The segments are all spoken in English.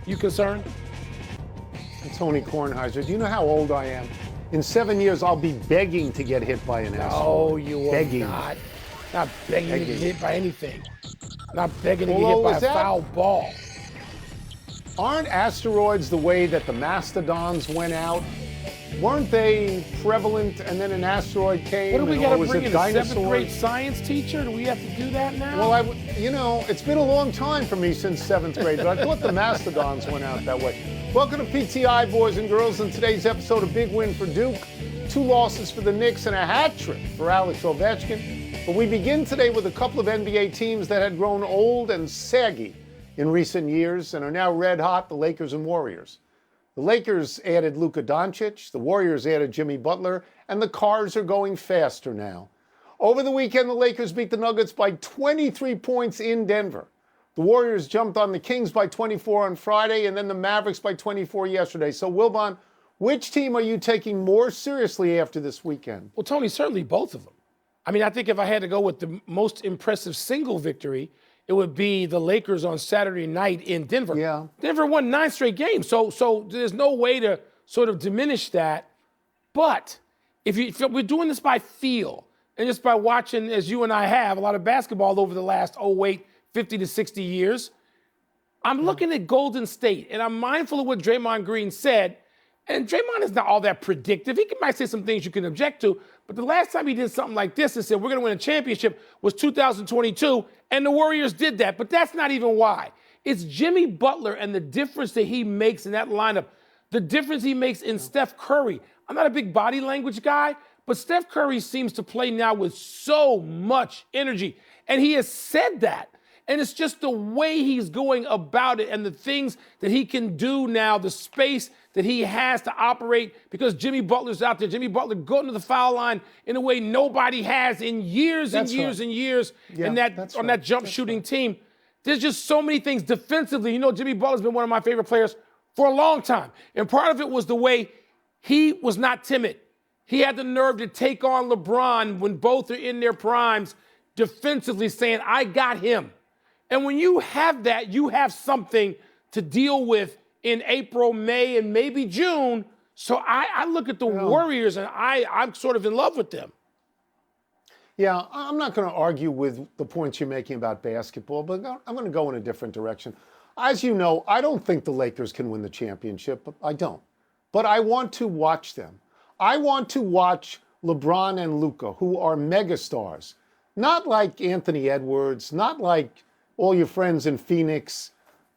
You concerned? Tony Kornheiser, do you know how old I am? In 7 years, I'll be begging to get hit by an asteroid. No, you will begging. not. Not begging to get hit by anything. Not begging to get hit by a foul ball. Aren't asteroids the way that the mastodons went out? Weren't they prevalent and then an asteroid came? What do we got to bring in a dinosaurs? 7th grade science teacher? Do we have to do that now? Well, it's been a long time for me since 7th grade, but I thought the mastodons went out that way. Welcome to PTI, boys and girls. In today's episode, a big win for Duke, 2 losses for the Knicks, and a hat trick for Alex Ovechkin. But we begin today with a couple of NBA teams that had grown old and saggy in recent years and are now red hot, the Lakers and Warriors. The Lakers added Luka Doncic, the Warriors added Jimmy Butler, and the cars are going faster now. Over the weekend, the Lakers beat the Nuggets by 23 points in Denver. The Warriors jumped on the Kings by 24 on Friday, and then the Mavericks by 24 yesterday. So, Wilbon, which team are you taking more seriously after this weekend? Well, Tony, certainly both of them. I mean, I think if I had to go with the most impressive single victory, it would be the Lakers on Saturday night in Denver. Yeah. Denver won 9 straight games, so there's no way to sort of diminish that. But if we're doing this by feel and just by watching, as you and I have, a lot of basketball over the last 50 to 60 years, I'm looking at Golden State, and I'm mindful of what Draymond Green said. And Draymond is not all that predictive. He might say some things you can object to, but the last time he did something like this and said, we're going to win a championship, was 2022, and the Warriors did that. But that's not even why. It's Jimmy Butler and the difference that he makes in that lineup, the difference he makes in Steph Curry. I'm not a big body language guy, but Steph Curry seems to play now with so much energy, and he has said that. And it's just the way he's going about it and the things that he can do now, the space that he has to operate because Jimmy Butler's out there. Jimmy Butler going to the foul line in a way nobody has in years and years and years on that jump shooting team. There's just so many things defensively. You know, Jimmy Butler's been one of my favorite players for a long time. And part of it was the way he was not timid. He had the nerve to take on LeBron when both are in their primes defensively saying, I got him. And when you have that, you have something to deal with in April, May, and maybe June. So I look at the Warriors, and I'm sort of in love with them. Yeah, I'm not going to argue with the points you're making about basketball, but I'm going to go in a different direction. As you know, I don't think the Lakers can win the championship. I don't. But I want to watch them. I want to watch LeBron and Luka, who are megastars. Not like Anthony Edwards, not like all your friends in Phoenix,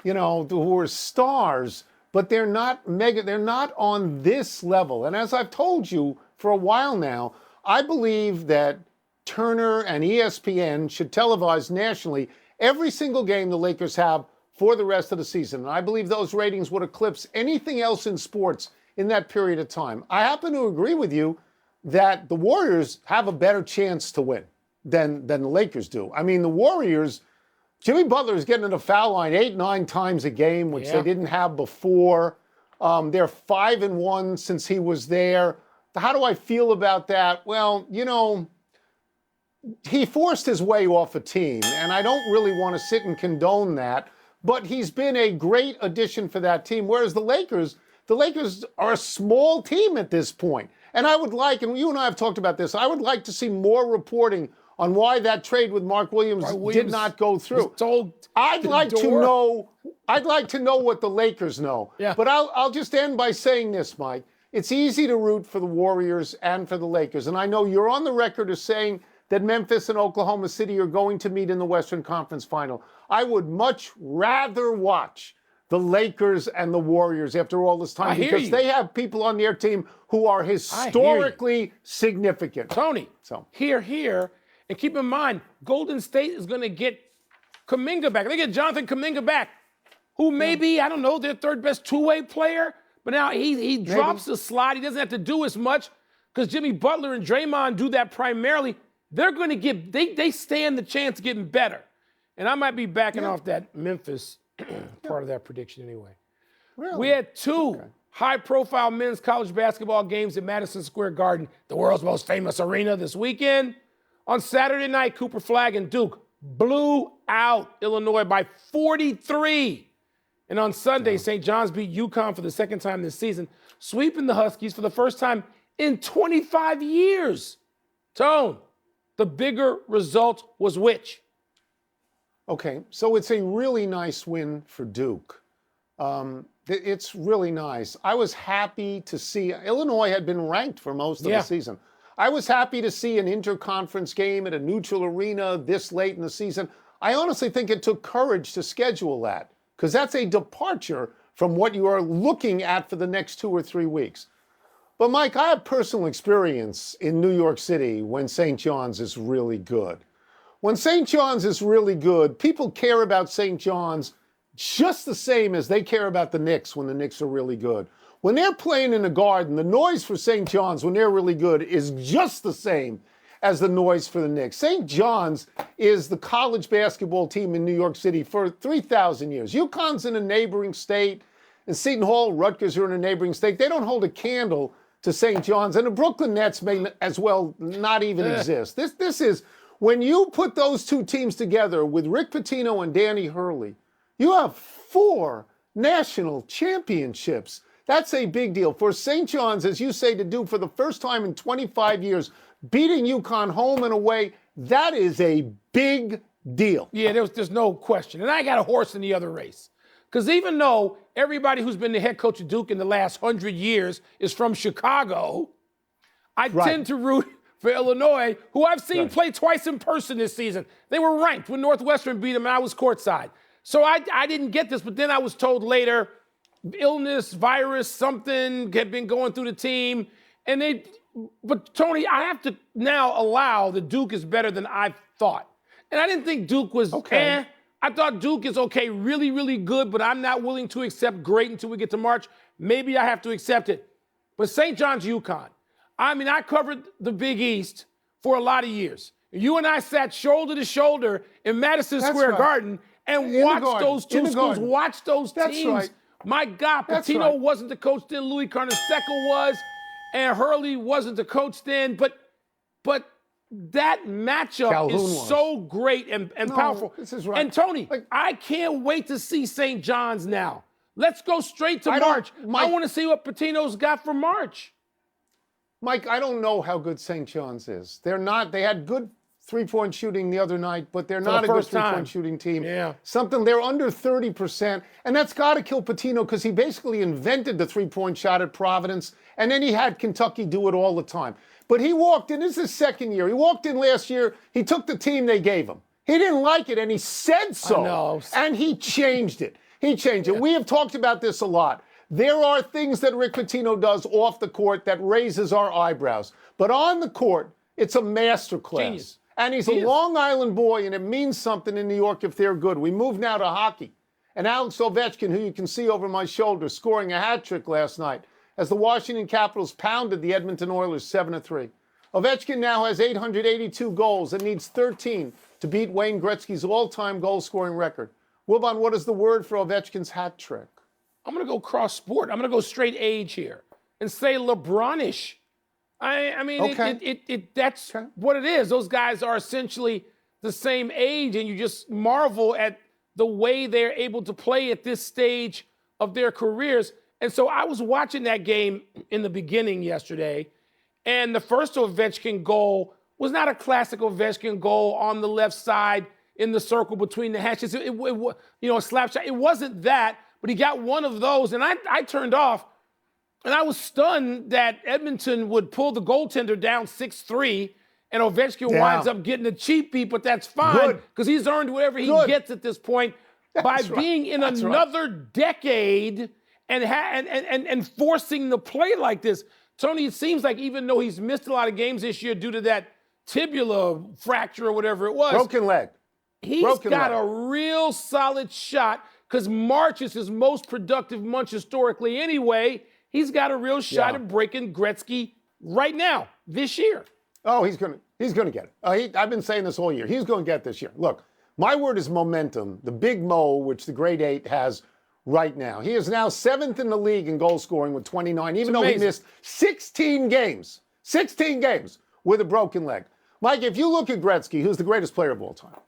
who are stars, but they're not they're not on this level. And as I've told you for a while now, I believe that Turner and ESPN should televise nationally every single game the Lakers have for the rest of the season. And I believe those ratings would eclipse anything else in sports in that period of time. I happen to agree with you that the Warriors have a better chance to win than the Lakers do. I mean, the Warriors, Jimmy Butler is getting to the foul line 8-9 times a game, which they didn't have before. They're 5-1 since he was there. How do I feel about that? Well, he forced his way off a team, and I don't really want to sit and condone that, but he's been a great addition for that team, whereas the Lakers are a small team at this point. And I would like, and you and I have talked about this, I would like to see more reporting on why that trade with Mark Williams did not go through. I'd like to know what the Lakers know. Yeah. But I'll just end by saying this, Mike. It's easy to root for the Warriors and for the Lakers. And I know you're on the record as saying that Memphis and Oklahoma City are going to meet in the Western Conference Final. I would much rather watch the Lakers and the Warriors after all this time because they have people on their team who are historically significant. Tony, here. And keep in mind, Golden State is going to get Kuminga back. They get Jonathan Kuminga back, who may be, I don't know, their third best two-way player. But now he drops the slide. He doesn't have to do as much because Jimmy Butler and Draymond do that primarily. They're going to get, they stand the chance of getting better. And I might be backing off that Memphis part of that prediction anyway. Really? We had two high-profile men's college basketball games at Madison Square Garden, the world's most famous arena, this weekend. On Saturday night, Cooper Flagg and Duke blew out Illinois by 43. And on Sunday, St. John's beat UConn for the second time this season, sweeping the Huskies for the first time in 25 years. Tone, the bigger result was which? Okay, so it's a really nice win for Duke. It's really nice. I was happy to see Illinois had been ranked for most of the season. I was happy to see an interconference game at a neutral arena this late in the season. I honestly think it took courage to schedule that because that's a departure from what you are looking at for the next 2 or 3 weeks. But Mike, I have personal experience in New York City when St. John's is really good. When St. John's is really good, people care about St. John's just the same as they care about the Knicks when the Knicks are really good. When they're playing in the Garden, the noise for St. John's when they're really good is just the same as the noise for the Knicks. St. John's is the college basketball team in New York City for 3,000 years. UConn's in a neighboring state, and Seton Hall, Rutgers are in a neighboring state. They don't hold a candle to St. John's, and the Brooklyn Nets may as well not even exist. This is, when you put those two teams together with Rick Pitino and Danny Hurley, you have 4 national championships. That's a big deal. For St. John's, as you say, to do for the first time in 25 years, beating UConn home and away, that is a big deal. Yeah, there's no question. And I got a horse in the other race. Because even though everybody who's been the head coach of Duke in the last 100 years is from Chicago, I tend to root for Illinois, who I've seen play twice in person this season. They were ranked when Northwestern beat them, and I was courtside. So I didn't get this, but then I was told later, illness, virus, something had been going through the team. But Tony, I have to now allow that Duke is better than I thought. And I didn't think Duke was I thought Duke is okay, really, really good, but I'm not willing to accept great until we get to March. Maybe I have to accept it. But St. John's, UConn. I mean, I covered the Big East for a lot of years. You and I sat shoulder to shoulder in Madison Square Garden and watched those two schools, watched those teams. My God, Pitino wasn't the coach then, Louis Carnesecca was, and Hurley wasn't the coach then, but that matchup is so great and powerful. This is right. And Tony, I can't wait to see St. John's now. Let's go straight to March. I want to see what Pitino's got for March. Mike, I don't know how good St. John's is. They had good three-point shooting the other night, but they're not a good three-point shooting team. Yeah. They're under 30%, and that's got to kill Pitino because he basically invented the three-point shot at Providence, and then he had Kentucky do it all the time. But he walked in, this is his second year. He walked in last year, he took the team they gave him. He didn't like it, and he said so. I know. And he changed it. We have talked about this a lot. There are things that Rick Pitino does off the court that raises our eyebrows. But on the court, it's a masterclass. Genius. And he's a Long Island boy, and it means something in New York if they're good. We move now to hockey. And Alex Ovechkin, who you can see over my shoulder, scoring a hat trick last night as the Washington Capitals pounded the Edmonton Oilers 7-3. Ovechkin now has 882 goals and needs 13 to beat Wayne Gretzky's all-time goal-scoring record. Wilbon, what is the word for Ovechkin's hat trick? I'm going to go cross sport. I'm going to go straight age here and say LeBronish. I mean, that's what it is. Those guys are essentially the same age, and you just marvel at the way they're able to play at this stage of their careers. And so I was watching that game in the beginning yesterday, and the first Ovechkin goal was not a classic Ovechkin goal on the left side in the circle between the hashes. A slap shot. It wasn't that, but he got one of those, and I turned off. And I was stunned that Edmonton would pull the goaltender down 6-3, and Ovechkin winds up getting a cheap beat, but that's fine because he's earned whatever he gets at this point by being in another decade and forcing the play like this. Tony, it seems like even though he's missed a lot of games this year due to that tibula fracture or whatever it was. Broken leg. He's got a real solid shot because March is his most productive month historically anyway. He's got a real shot at breaking Gretzky right now, this year. Oh, he's gonna get it. I've been saying this all year. He's going to get this year. Look, my word is momentum. The big Mo, which the grade 8 has right now. He is now 7th in the league in goal scoring with 29, even though he missed 16 games with a broken leg. Mike, if you look at Gretzky, who's the greatest player of all time,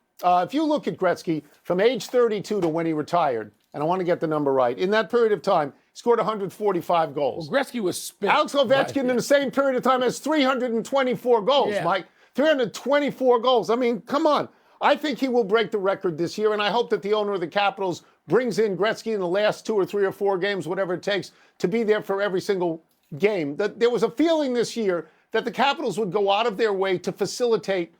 if you look at Gretzky from age 32 to when he retired, and I want to get the number right. In that period of time, he scored 145 goals. Well, Gretzky was spent. Alex Ovechkin in the same period of time has 324 goals, Mike. 324 goals. I mean, come on. I think he will break the record this year, and I hope that the owner of the Capitals brings in Gretzky in the last 2 or 3 or 4 games, whatever it takes, to be there for every single game. That there was a feeling this year that the Capitals would go out of their way to facilitate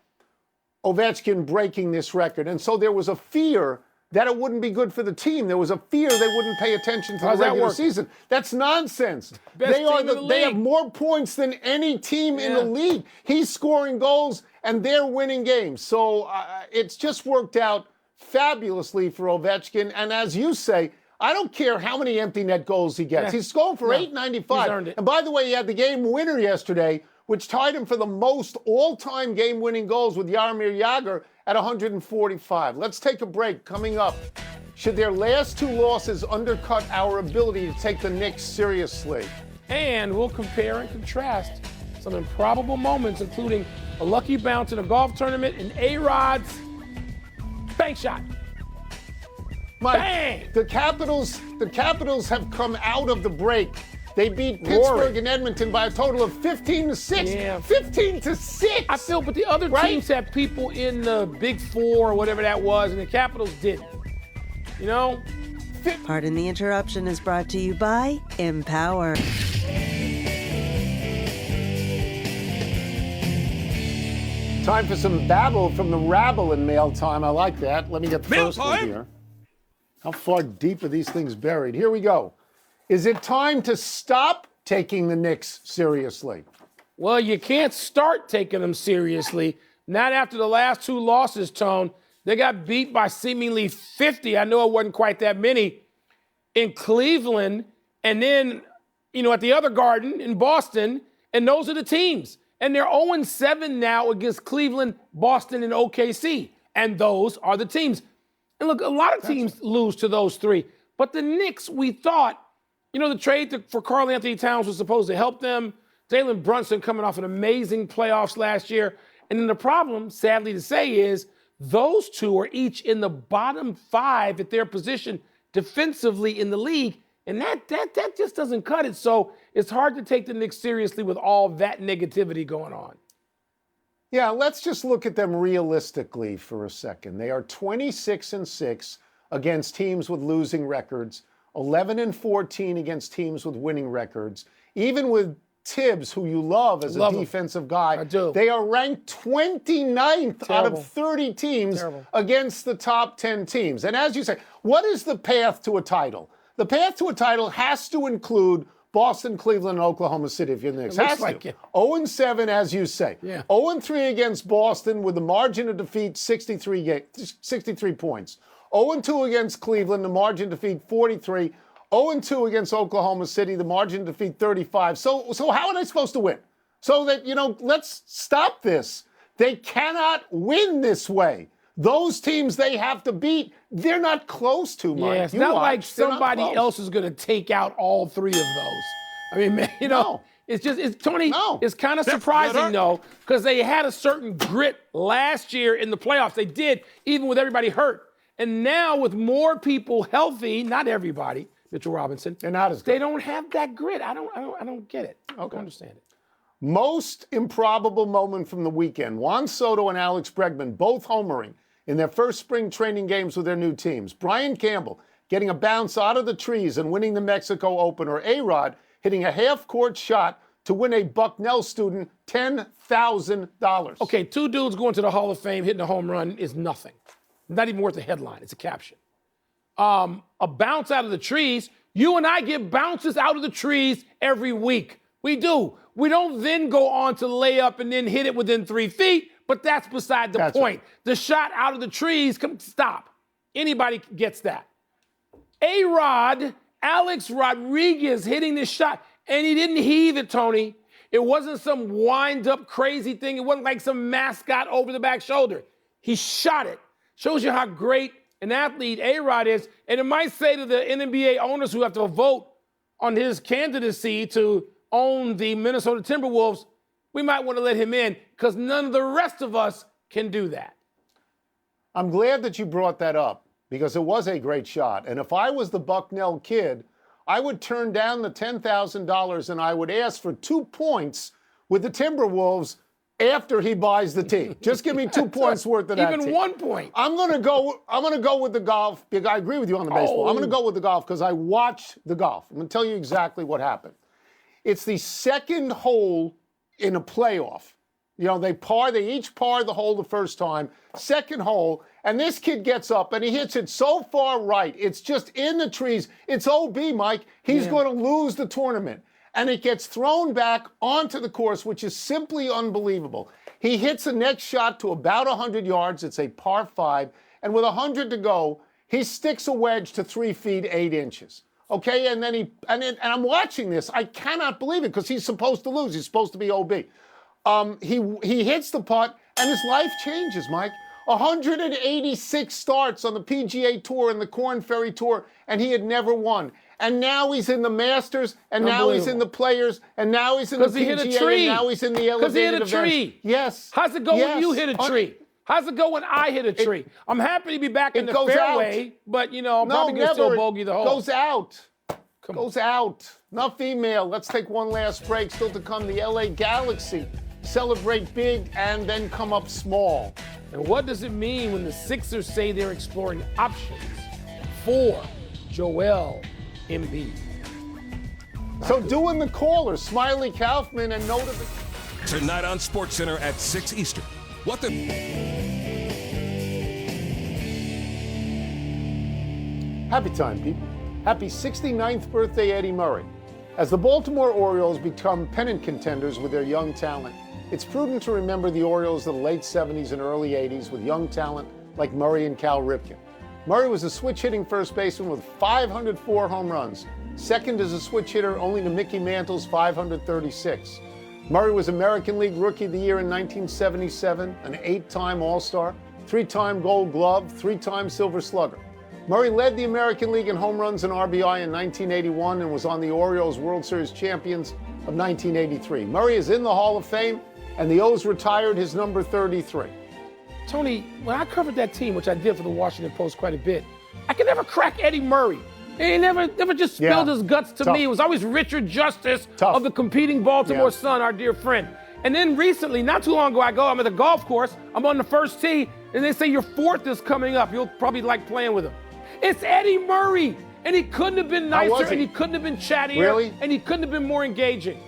Ovechkin breaking this record. And so there was a fear that it wouldn't be good for the team. There was a fear they wouldn't pay attention to the regular season. That's nonsense. They have more points than any team in the league. He's scoring goals, and they're winning games. So it's just worked out fabulously for Ovechkin. And as you say, I don't care how many empty net goals he gets. He's scoring for $8.95. He's earned it. And by the way, he had the game winner yesterday, which tied him for the most all-time game-winning goals with Jaromir Jagr at 145. Let's take a break. Coming up, should their last 2 losses undercut our ability to take the Knicks seriously? And we'll compare and contrast some improbable moments, including a lucky bounce in a golf tournament and A-Rod's bank shot. Mike, Bang! The Capitals have come out of the break. They beat Pittsburgh and Edmonton by a total of 15-6. Yeah. 15-6. I feel, but the other teams have people in the Big Four or whatever that was, and the Capitals didn't. You know? Pardon the Interruption is brought to you by Empower. Time for some babble from the rabble in mail time. I like that. Let me get the first one here. How far deep are these things buried? Here we go. Is it time to stop taking the Knicks seriously? Well, you can't start taking them seriously. Not after the last 2 losses, Tone. They got beat by seemingly 50. I know it wasn't quite that many in Cleveland, and then, at the other Garden in Boston, and those are the teams. And they're 0-7 now against Cleveland, Boston, and OKC. And those are the teams. And look, a lot of teams lose to those 3. But the Knicks, we thought, the trade for Karl Anthony Towns was supposed to help them. Jalen Brunson coming off an amazing playoffs last year. And then the problem, sadly to say, is those 2 are each in the bottom 5 at their position defensively in the league. And that just doesn't cut it. So it's hard to take the Knicks seriously with all that negativity going on. Yeah, let's just look at them realistically for a second. They are 26-6 against teams with losing records, 11-14 against teams with winning records. Even with Tibbs, who you love as a defensive guy, I do. They are ranked 29th out of 30 teams against the top 10 teams. And as you say, what is the path to a title? The path to a title has to include Boston, Cleveland, and Oklahoma City if you're the Knicks. Has to. 0-7, as you say. 0-3 against Boston with the margin of defeat 63 points. 0-2 against Cleveland, the margin of defeat 43. 0-2 against Oklahoma City, the margin of defeat 35. So how are they supposed to win? So that, let's stop this. They cannot win this way. Those teams they have to beat, they're not close to, Mike. Yeah, it's not like somebody else is going to take out all 3 of those. I mean, man, it's kind of surprising, though, because they had a certain grit last year in the playoffs. They did, even with everybody hurt. And now with more people healthy, not everybody, Mitchell Robinson, they're not as good. They don't have that grit. I don't get it. I don't understand it. Most improbable moment from the weekend. Juan Soto and Alex Bregman both homering in their first spring training games with their new teams. Brian Campbell getting a bounce out of the trees and winning the Mexico Open, or A-Rod hitting a half-court shot to win a Bucknell student $10,000. Okay, 2 dudes going to the Hall of Fame hitting a home run is nothing. Not even worth a headline. It's a caption. A bounce out of the trees. You and I get bounces out of the trees every week. We do. We don't then go on to lay up and then hit it within 3 feet, but that's beside the point. Right. The shot out of the trees, stop. Anybody gets that. A-Rod, Alex Rodriguez hitting this shot, and he didn't heave it, Tony. It wasn't some wind-up crazy thing. It wasn't like some mascot over the back shoulder. He shot it. Shows you how great an athlete A-Rod is. And it might say to the NBA owners who have to vote on his candidacy to own the Minnesota Timberwolves, we might want to let him in because none of the rest of us can do that. I'm glad that you brought that up because it was a great shot. And if I was the Bucknell kid, I would turn down the $10,000 and I would ask for 2 points with the Timberwolves after he buys the tee. Just give me 2 points worth of that Even tee. 1 point. I'm gonna go with the golf. Because I agree with you on the baseball. I'm gonna go with the golf because I watched the golf. I'm gonna tell you exactly what happened. It's the second hole in a playoff. You know, they each par the hole the first time, second hole, and this kid gets up and he hits it so far right. It's just in the trees. It's OB, Mike. He's going to lose the tournament. And it gets thrown back onto the course, which is simply unbelievable. He hits the next shot to about 100 yards. It's a par 5. And with 100 to go, he sticks a wedge to 3 feet 8 inches. Okay, and then and I'm watching this. I cannot believe it because he's supposed to lose. He's supposed to be OB. He hits the putt, and his life changes, Mike. 186 starts on the PGA Tour and the Korn Ferry Tour, and he had never won. And now he's in the Masters, and now he's in the Players, and now he's in the PGA, hit a tree. and now he's in the elevated Because he hit a events. tree. Yes. How's it go when you hit a tree? How's it go when I hit a tree? I'm happy to be back in the fairway, but, you know, I'm probably going to still bogey the hole. Goes out. Goes out. Enough email. Let's take one last break. Still to come, the LA Galaxy celebrate big and then come up small. And what does it mean when the Sixers say they're exploring options for Joel Embiid? So doing the caller, Smiley Kaufman and Nota. Tonight on SportsCenter at 6 Eastern. What the... Happy time, people. Happy 69th birthday, Eddie Murray. As the Baltimore Orioles become pennant contenders with their young talent, it's prudent to remember the Orioles of the late 70s and early 80s with young talent like Murray and Cal Ripken. Murray was a switch-hitting first baseman with 504 home runs. Second as a switch hitter only to Mickey Mantle's 536. Murray was American League Rookie of the Year in 1977, an 8-time All-Star, 3-time Gold Glove, 3-time Silver Slugger. Murray led the American League in home runs and RBI in 1981 and was on the Orioles World Series champions of 1983. Murray is in the Hall of Fame, and the O's retired his number 33. Tony, when I covered that team, which I did for the Washington Post quite a bit, I could never crack Eddie Murray. He never just spilled his guts to me. It was always Richard Justice of the competing Baltimore Sun, our dear friend. And then recently, not too long ago, I'm at the golf course, I'm on the first tee, and they say your fourth is coming up. You'll probably like playing with him. It's Eddie Murray, and he couldn't have been nicer, and he couldn't have been chattier, and he couldn't have been more engaging.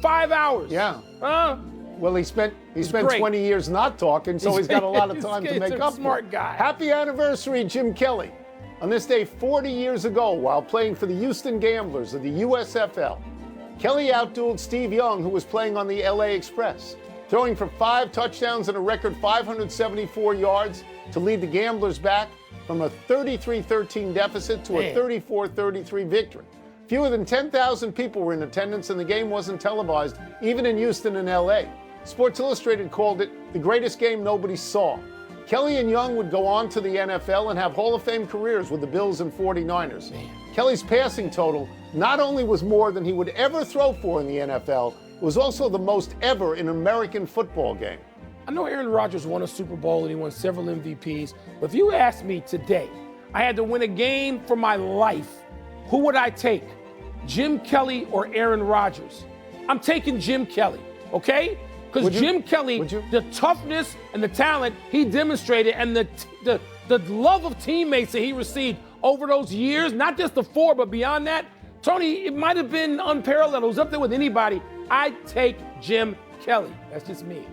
5 hours. Yeah. Huh? Well, he spent 20 years not talking, so he's got a lot of time to make up. Smart guy. Happy anniversary, Jim Kelly. On this day 40 years ago, while playing for the Houston Gamblers of the USFL, Kelly outdueled Steve Young, who was playing on the LA Express, throwing for 5 touchdowns and a record 574 yards to lead the Gamblers back from a 33-13 deficit to a 34-33 victory. Fewer than 10,000 people were in attendance, and the game wasn't televised, even in Houston and LA. Sports Illustrated called it the greatest game nobody saw. Kelly and Young would go on to the NFL and have Hall of Fame careers with the Bills and 49ers. Kelly's passing total not only was more than he would ever throw for in the NFL, it was also the most ever in an American football game. I know Aaron Rodgers won a Super Bowl and he won several MVPs, but if you asked me today, I had to win a game for my life, who would I take? Jim Kelly or Aaron Rodgers? I'm taking Jim Kelly, okay? Because Jim Kelly, the toughness and the talent he demonstrated and the love of teammates that he received over those years, not just the 4, but beyond that, Tony, it might have been unparalleled. It was up there with anybody. I'd take Jim Kelly. That's just me.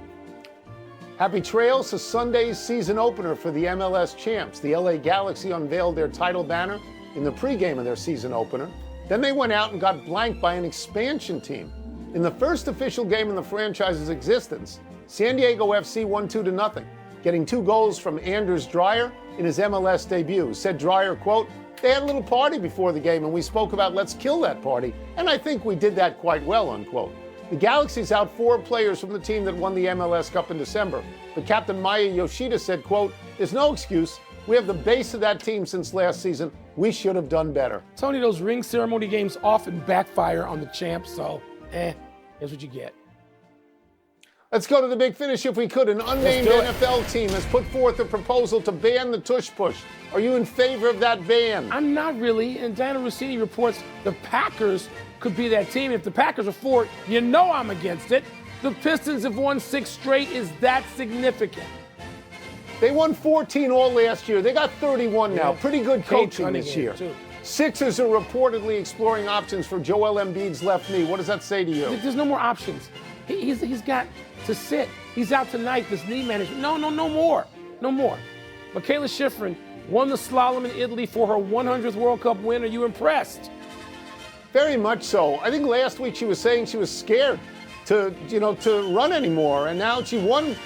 Happy trails to Sunday's season opener for the MLS champs. The LA Galaxy unveiled their title banner in the pregame of their season opener. Then they went out and got blanked by an expansion team. In the first official game in the franchise's existence, San Diego FC won 2-0, getting 2 goals from Anders Dreyer in his MLS debut. Said Dreyer, quote, "They had a little party before the game and we spoke about let's kill that party, and I think we did that quite well," unquote. The Galaxy's out 4 players from the team that won the MLS Cup in December, but Captain Maya Yoshida said, quote, "There's no excuse. We have the base of that team since last season. We should have done better." Tony, those ring ceremony games often backfire on the champs, so here's what you get. Let's go to the big finish if we could. An unnamed do it. NFL team has put forth a proposal to ban the tush push. Are you in favor of that ban? I'm not really. And Diana Rossini reports the Packers could be that team. If the Packers are for it, you know I'm against it. The Pistons have won 6 straight. Is that significant? They won 14 all last year. They got 31 now. Yeah. Pretty good Kate coaching this Cunningham, year. too. Sixers are reportedly exploring options for Joel Embiid's left knee. What does that say to you? There's no more options. He's got to sit. He's out tonight, this knee management. No more. No more. Michaela Schifrin won the slalom in Italy for her 100th World Cup win. Are you impressed? Very much so. I think last week she was saying she was scared to run anymore, and now she won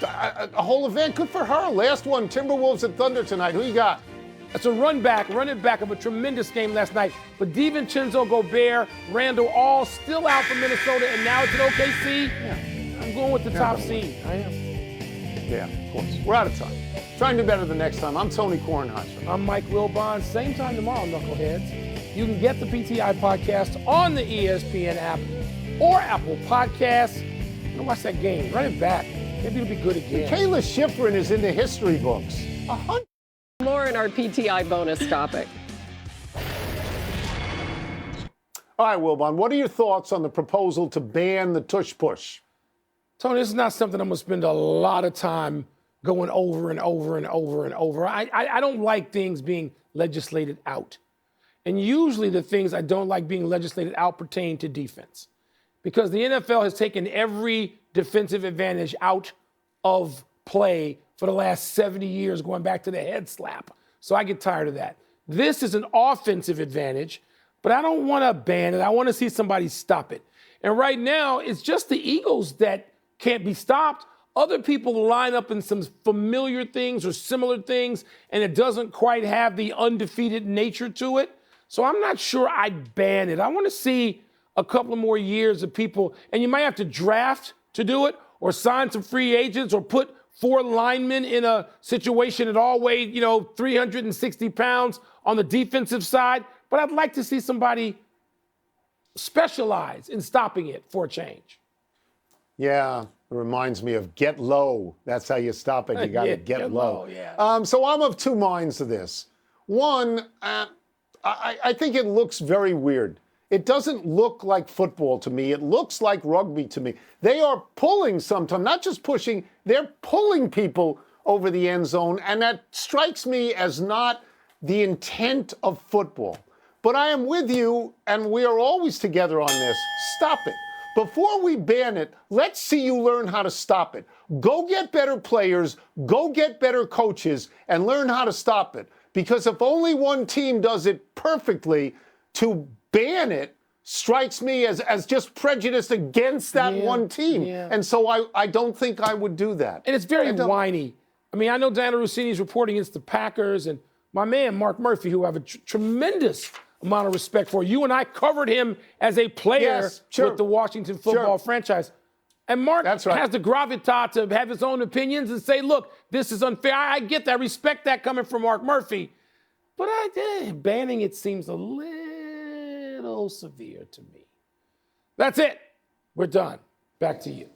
a whole event. Good for her. Last one, Timberwolves at Thunder tonight. Who you got? That's a running back of a tremendous game last night. But DiVincenzo, Gobert, Randall, all still out for Minnesota, and now it's at OKC. Yeah. I'm going with the top seed. I am. Yeah, of course. We're out of time. Try and do better the next time. I'm Tony Kornheiser. I'm Mike Wilbon. Same time tomorrow, Knuckleheads. You can get the PTI podcast on the ESPN app or Apple Podcasts. Go watch that game. Run it back. Maybe it'll be good again. Michaela Schifrin is in the history books. 100. More in our PTI bonus topic. All right, Wilbon, what are your thoughts on the proposal to ban the tush push? Tony, this is not something I'm going to spend a lot of time going over and over and over and over. I don't like things being legislated out. And usually the things I don't like being legislated out pertain to defense. Because the NFL has taken every defensive advantage out of play for the last 70 years, going back to the head slap. So I get tired of that. This is an offensive advantage, but I don't want to ban it. I want to see somebody stop it. And right now, it's just the Eagles that can't be stopped. Other people line up in some familiar things or similar things, and it doesn't quite have the undefeated nature to it. So I'm not sure I'd ban it. I want to see a couple of more years of people, and you might have to draft to do it or sign some free agents or put 4 linemen in a situation that all weigh, 360 pounds on the defensive side. But I'd like to see somebody specialize in stopping it for a change. Yeah, it reminds me of get low. That's how you stop it. You got to get low. Yeah. So I'm of 2 minds to this. One, I think it looks very weird. It doesn't look like football to me. It looks like rugby to me. They are pulling sometimes, not just pushing, they're pulling people over the end zone, and that strikes me as not the intent of football. But I am with you, and we are always together on this. Stop it. Before we ban it, let's see you learn how to stop it. Go get better players, go get better coaches, and learn how to stop it. Because if only one team does it perfectly, to ban it strikes me as just prejudice against that one team. Yeah. And so I don't think I would do that. And it's very whiny. I mean, I know Diana Rossini's reporting against the Packers, and my man, Mark Murphy, who I have a tremendous amount of respect for. You and I covered him as a player with the Washington football franchise. And Mark has the gravitas to have his own opinions and say, look, this is unfair. I get that. I respect that coming from Mark Murphy. But banning it seems a little severe to me. That's it. We're done. Back to you.